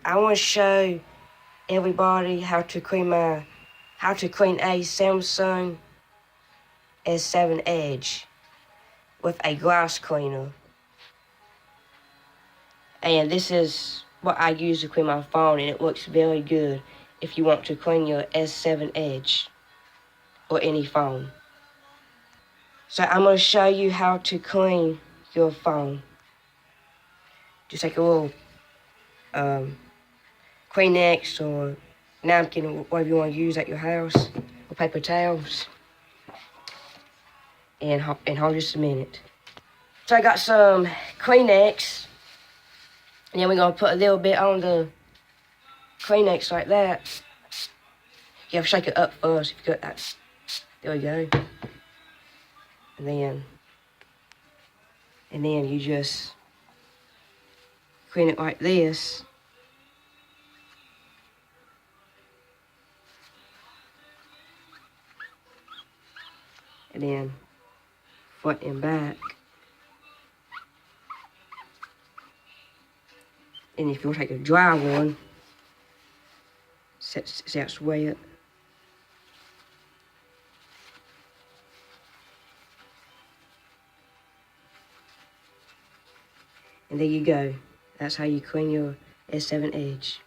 I want to show everybody how to clean a Samsung S7 Edge with a glass cleaner. And this is what I use to clean my phone, and it looks very good if you want to clean your S7 Edge or any phone. So I'm going to show you how to clean your phone. Just take a little Kleenex or napkin or whatever you want to use at your house, or paper towels, and hold just a minute. So I got some Kleenex, and then we're going to put a little bit on the Kleenex like that. You have to shake it up first if you got that. There we go. And then you just clean it like this. And then front and back. And if you want to take a dry one, that's wet. And there you go. That's how you clean your S7 Edge.